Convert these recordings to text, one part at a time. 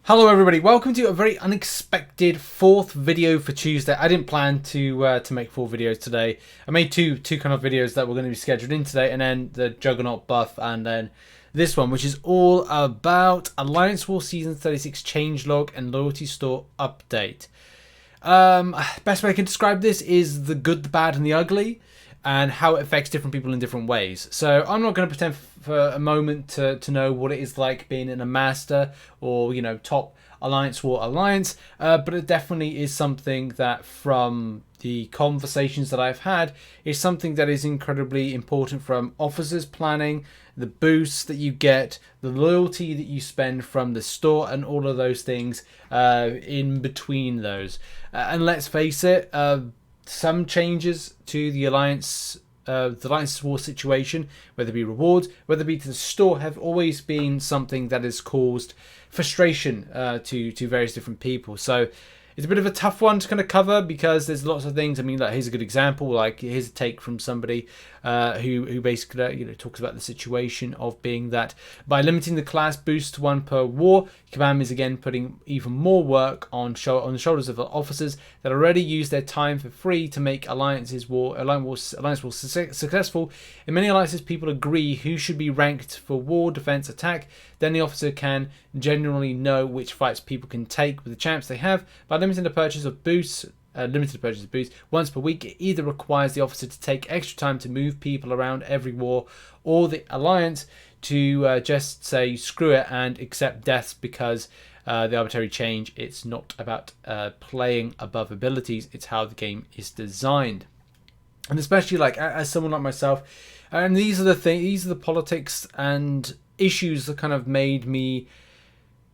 Hello everybody, welcome to a very unexpected fourth video for Tuesday. I didn't plan to make 4 videos today. I made two kind of videos that were going to be scheduled in today, and then the Juggernaut buff, and then this one, which is all about Alliance War Season 36 changelog and Loyalty Store update. Best way I can describe this is the good, the bad, and the ugly, and how it affects different people in different ways. So I'm not going to pretend for a moment to know what it is like being in a master or, you know, top Alliance War alliance, but it definitely is something that, from the conversations that I've had, is something that is incredibly important from officers planning, the boosts that you get, the loyalty that you spend from the store, and all of those things in between those. And let's face it, some changes to the Alliance War situation, whether it be rewards, whether it be to the store, have always been something that has caused frustration to various different people. So it's a bit of a tough one to kind of cover, because there's lots of things. I mean, like, here's a good example. Like, here's a take from somebody who basically talks about the situation of being that by limiting the class boost to 1 per war, Kabam is again putting even more work on the shoulders of the officers that already use their time for free to make Alliance War successful. In many alliances, people agree who should be ranked for war, defense, attack. Then the officer can generally know which fights people can take with the champs they have. By limiting the purchase of boosts, once per week, it either requires the officer to take extra time to move people around every war, or the alliance to just say screw it and accept deaths because the arbitrary change. It's not about playing above abilities, it's how the game is designed. And especially, like, as someone like myself, and these are the politics and issues that kind of made me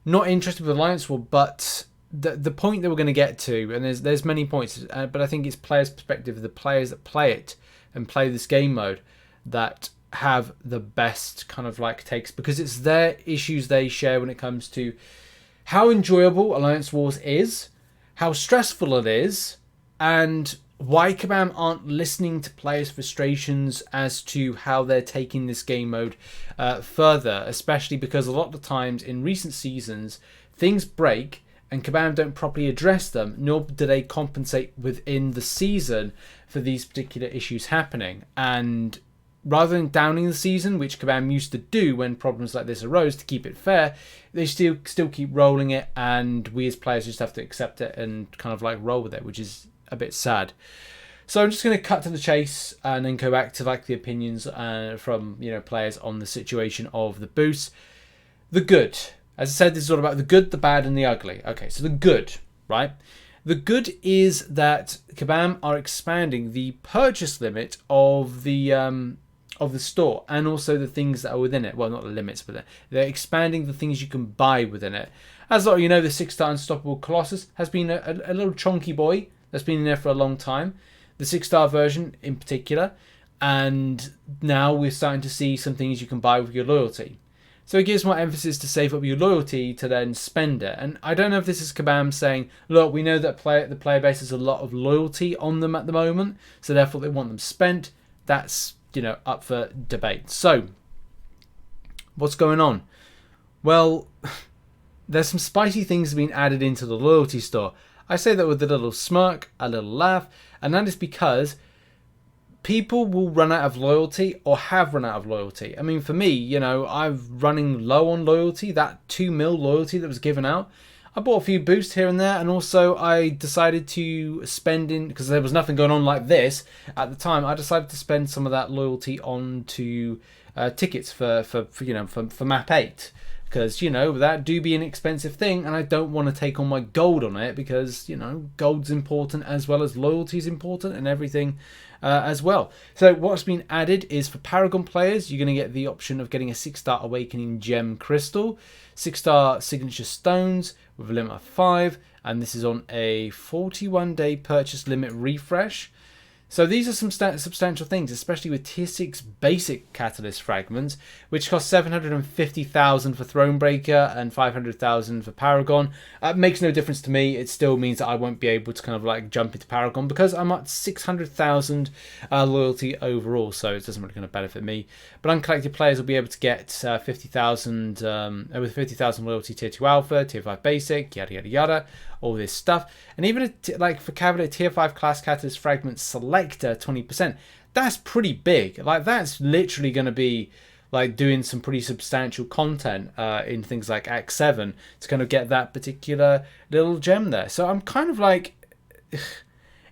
not interested with Alliance War. But the point that we're going to get to, and there's many points, but I think it's players' perspective, the players that play it and play this game mode, that have the best kind of like takes, because it's their issues they share when it comes to how enjoyable Alliance Wars is, how stressful it is, and why Kabam aren't listening to players' frustrations as to how they're taking this game mode further, especially because a lot of the times in recent seasons things break and Kabam don't properly address them, nor do they compensate within the season for these particular issues happening. And rather than downing the season, which Kabam used to do when problems like this arose to keep it fair, they still keep rolling it, and we as players just have to accept it and kind of like roll with it, which is a bit sad. So I'm just going to cut to the chase and then go back to like the opinions from players on the situation of the boosts. The good, as I said, this is all about the good, the bad, and the ugly. Okay, so the good, right? The good is that Kabam are expanding the purchase limit of the store, and also the things that are within it. Well, not the limits, but they're expanding the things you can buy within it. As a lot of you know, the 6-star Unstoppable Colossus has been a little chonky boy that's been in there for a long time. The 6-star version in particular. And now we're starting to see some things you can buy with your loyalty. So it gives more emphasis to save up your loyalty to then spend it. And I don't know if this is Kabam saying, look, we know that the player base has a lot of loyalty on them at the moment, so therefore they want them spent. That's, up for debate. So, what's going on? Well, there's some spicy things being added into the loyalty store. I say that with a little smirk, a little laugh, and that is because people will run out of loyalty, or have run out of loyalty. I mean, for me, I'm running low on loyalty. That 2 mil loyalty that was given out, I bought a few boosts here and there, and also I decided to spend in, because there was nothing going on like this at the time, I decided to spend some of that loyalty onto tickets for map 8. Because, that do be an expensive thing, and I don't want to take on my gold on it, because, gold's important as well as loyalty is important, and everything as well. So what's been added is, for Paragon players, you're going to get the option of getting a 6-star Awakening Gem Crystal, 6-star Signature Stones with a limit of 5, and this is on a 41-day purchase limit refresh. So these are some substantial things, especially with tier 6 basic catalyst fragments, which cost 750,000 for Thronebreaker and 500,000 for Paragon. Makes no difference to me. It still means that I won't be able to kind of like jump into Paragon because I'm at 600,000 loyalty overall, so it doesn't really kind of benefit me. But uncollected players will be able to get 50,000 with 50,000 loyalty tier 2 alpha, tier 5 basic, yada yada yada, all this stuff. And even like for Cavalier tier 5 class catalyst fragment selector 20%, that's pretty big. Like that's literally going to be like doing some pretty substantial content in things like Act 7 to kind of get that particular little gem there. So I'm kind of like,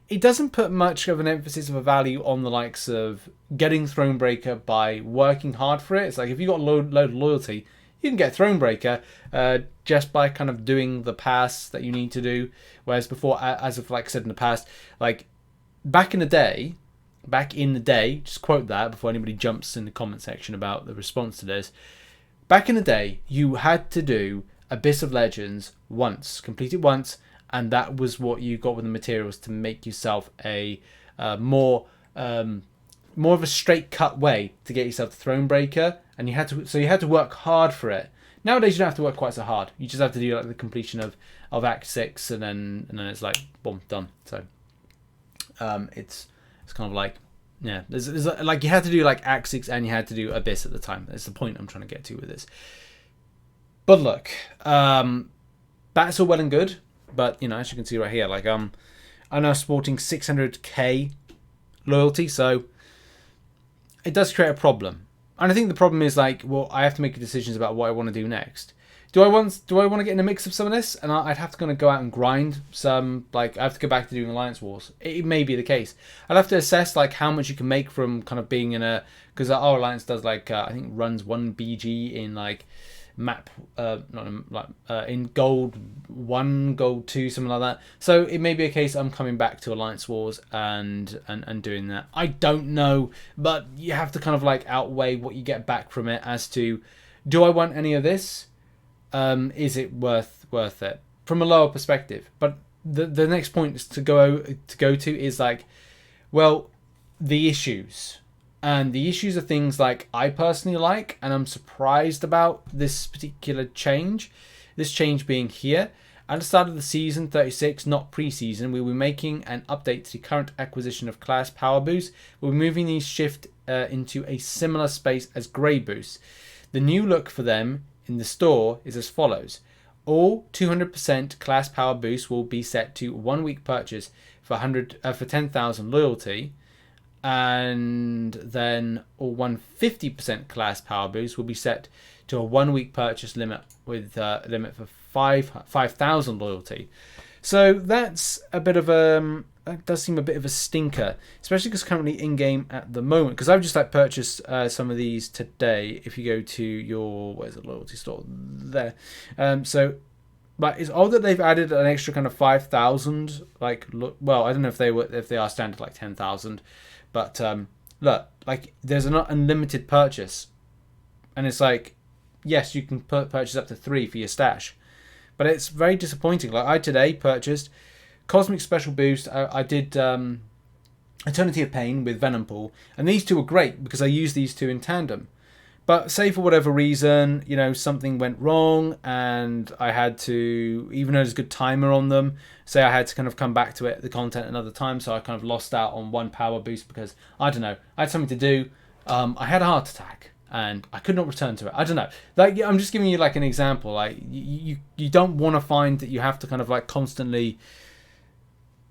it doesn't put much of an emphasis of a value on the likes of getting Thronebreaker by working hard for it. It's like if you got a load of loyalty, you can get Thronebreaker just by kind of doing the pass that you need to do. Whereas before, as I've like said in the past, like back in the day, just quote that before anybody jumps in the comment section about the response to this. Back in the day, you had to do Abyss of Legends once, complete it once, and that was what you got with the materials to make yourself a more of a straight cut way to get yourself the Thronebreaker, and you had to work hard for it. Nowadays you don't have to work quite so hard. You just have to do like the completion of Act 6, and then it's like boom, done. So it's kind of like, yeah, there's like you had to do like Act 6 and you had to do Abyss at the time. That's the point I'm trying to get to with this. But look, that's all well and good, but you know, as you can see right here, like I'm now sporting 600k loyalty, so it does create a problem. And I think the problem is like, well, I have to make decisions about what I want to do next. Do I want to get in the mix of some of this? And I'd have to kind of go out and grind some, like I have to go back to doing Alliance Wars. It may be the case. I'd have to assess like how much you can make from kind of being in a, because our Alliance does like, I think runs 1 BG in like map, in gold 1, gold 2, something like that. So it may be a case I'm coming back to Alliance Wars and doing that. I don't know, but you have to kind of like outweigh what you get back from it as to, do I want any of this? Is it worth it from a lower perspective? But the next point is to go to is like, well, the issues. And the issues are things like I personally like, and I'm surprised about this particular change. This change being here. At the start of the season 36, not pre-season, we'll be making an update to the current acquisition of class power boosts. We'll be moving these shift into a similar space as grey boosts. The new look for them in the store is as follows. All 200% class power boosts will be set to 1 week purchase for 10,000 loyalty. And then all 150% class power boost will be set to a 1 week purchase limit with a limit for 5,000 loyalty. So that's a bit of that does seem a bit of a stinker, especially because currently in game at the moment. Because I've just like purchased some of these today. If you go to your where's the loyalty store there, but it's odd that they've added an extra kind of 5,000. Like, well, I don't know if they are standard like 10,000. But look, like there's an unlimited purchase, and it's like, yes, you can purchase up to 3 for your stash, but it's very disappointing. Like I today purchased Cosmic Special Boost. I did Eternity of Pain with Venom Pool, and these two are great because I use these two in tandem. But say for whatever reason, you know, something went wrong and I had to, even though there's a good timer on them, say I had to kind of come back to the content another time, so I kind of lost out on 1 power boost because, I don't know, I had something to do. I had a heart attack and I could not return to it. I don't know. Like, I'm just giving you like an example. Like, you don't want to find that you have to kind of like constantly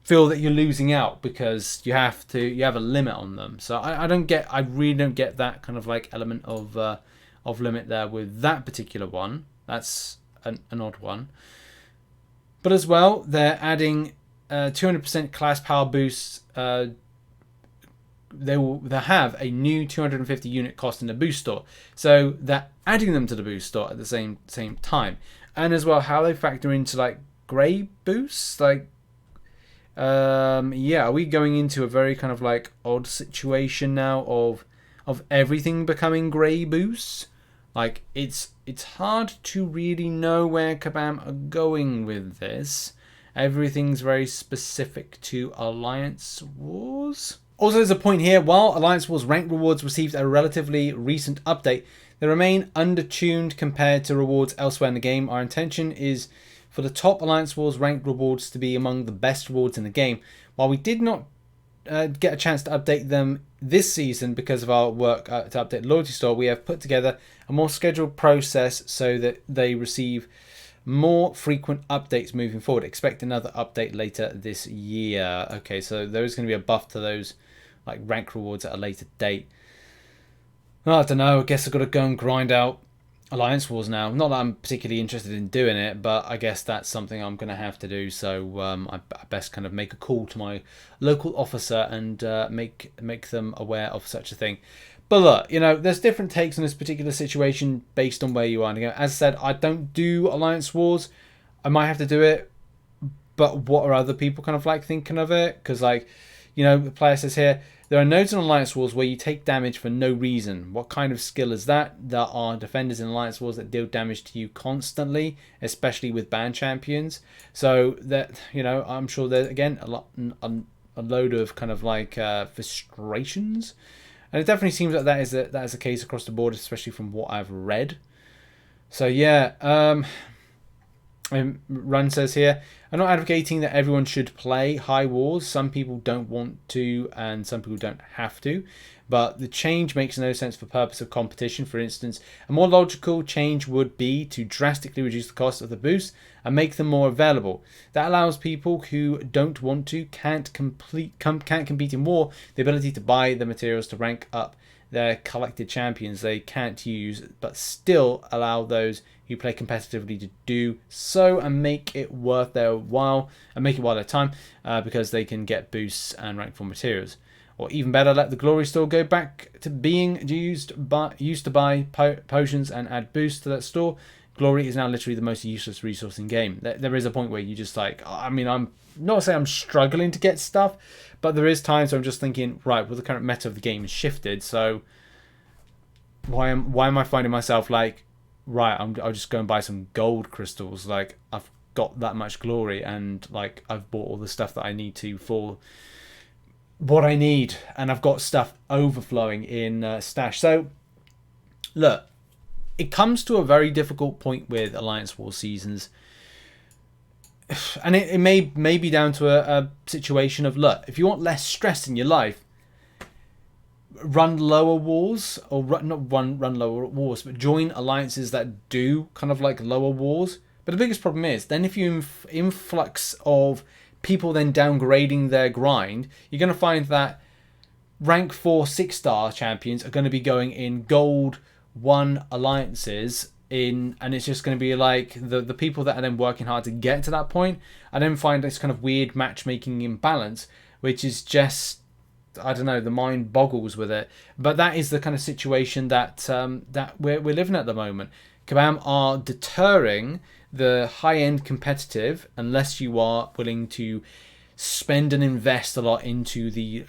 feel that you're losing out because you have a limit on them. So I really don't get that kind of like element of limit there with that particular one. That's an odd one. But as well, they're adding 200% class power boosts. They'll have a new 250 unit cost in the boost store. So they're adding them to the boost store at the same time. And as well, how they factor into like grey boosts, like yeah, are we going into a very kind of like odd situation now of everything becoming grey boosts? Like it's hard to really know where Kabam are going with this. Everything's very specific to Alliance Wars. Also, there's a point here. While Alliance Wars rank rewards received a relatively recent update, they remain undertuned compared to rewards elsewhere in the game. Our intention is for the top Alliance Wars ranked rewards to be among the best rewards in the game. While we did not get a chance to update them this season because of our work to update the loyalty store, we have put together a more scheduled process so that they receive more frequent updates moving forward. Expect another update later this year. Okay, so there is going to be a buff to those like rank rewards at a later date. Well, I don't know. I guess I've got to go and grind out Alliance Wars now. Not that I'm particularly interested in doing it, but I guess that's something I'm going to have to do. So I best kind of make a call to my local officer and make them aware of such a thing. But look, you know, there's different takes on this particular situation based on where you are. And as I said, I don't do Alliance Wars. I might have to do it, but what are other people kind of like thinking of it? Because, like, you know, the player says here, there are nodes in Alliance Wars where you take damage for no reason. What kind of skill is that? There are defenders in Alliance Wars that deal damage to you constantly, especially with banned champions. So that, you know, I'm sure there's again a load of kind of like frustrations, and it definitely seems like that is the case across the board, especially from what I've read. So yeah. Run says here, I'm not advocating that everyone should play High Wars. Some people don't want to and some people don't have to. But the change makes no sense for purpose of competition. For instance, a more logical change would be to drastically reduce the cost of the boosts and make them more available. That allows people who don't want to, can't compete in war, the ability to buy the materials to rank up their collected champions they can't use, but still allow those who play competitively to do so and make it worth their while and make it worth their time because they can get boosts and rank 4 materials. Or even better, let the glory store go back to being used to buy potions and add boosts to that store. Glory is now literally the most useless resource in game. There is a point where you just like, I mean, I'm not saying I'm struggling to get stuff, but there is times where I'm just thinking, right, well, the current meta of the game has shifted, so why am I finding myself like, right, I'll just go and buy some gold crystals. Like, I've got that much glory and like I've bought all the stuff that I need to for what I need, and I've got stuff overflowing in stash. So look, it comes to a very difficult point with Alliance War seasons, and it may be down to a situation of, look, if you want less stress in your life, run lower wars, or not run lower wars, but join alliances that do kind of like lower wars. But the biggest problem is then if you influx of people then downgrading their grind, you're going to find that rank 4 6-star champions are going to be going in gold 1 alliances in, and it's just going to be like the people that are then working hard to get to that point, and then find this kind of weird matchmaking imbalance, which is just, I don't know, the mind boggles with it. But that is the kind of situation that that we're living at the moment. Kabam are deterring the high-end competitive unless you are willing to spend and invest a lot into the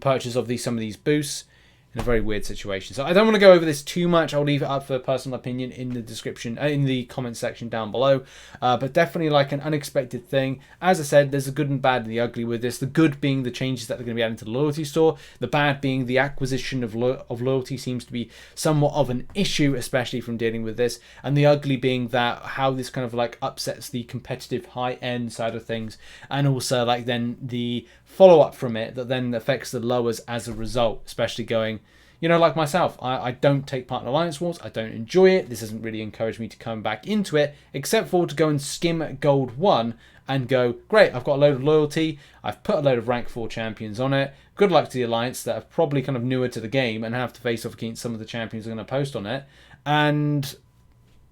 purchase of some of these boosts in a very weird situation. So I don't want to go over this too much. I'll leave it up for personal opinion in the description, in the comment section down below. But definitely like an unexpected thing. As I said, there's a good and bad and the ugly with this. The good being the changes that they're going to be adding to the loyalty store. The bad being the acquisition of loyalty seems to be somewhat of an issue, especially from dealing with this. And the ugly being that how this kind of like upsets the competitive high-end side of things. And also like then the follow-up from it that then affects the lowers as a result, especially going, you know, like myself, I don't take part in Alliance Wars. I don't enjoy it. This hasn't really encouraged me to come back into it, except for to go and skim gold 1 and go, great, I've got a load of loyalty. I've put a load of rank 4 champions on it. Good luck to the Alliance that are probably kind of newer to the game and have to face off against some of the champions I'm going to post on it. And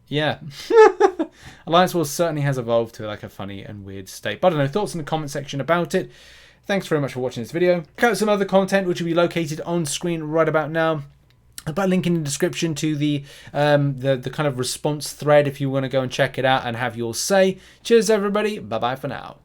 yeah, Alliance Wars certainly has evolved to like a funny and weird state. But I don't know, thoughts in the comment section about it. Thanks very much for watching this video. Check out some other content which will be located on screen right about now. I'll put a link in the description to the kind of response thread if you want to go and check it out and have your say. Cheers everybody. Bye bye for now.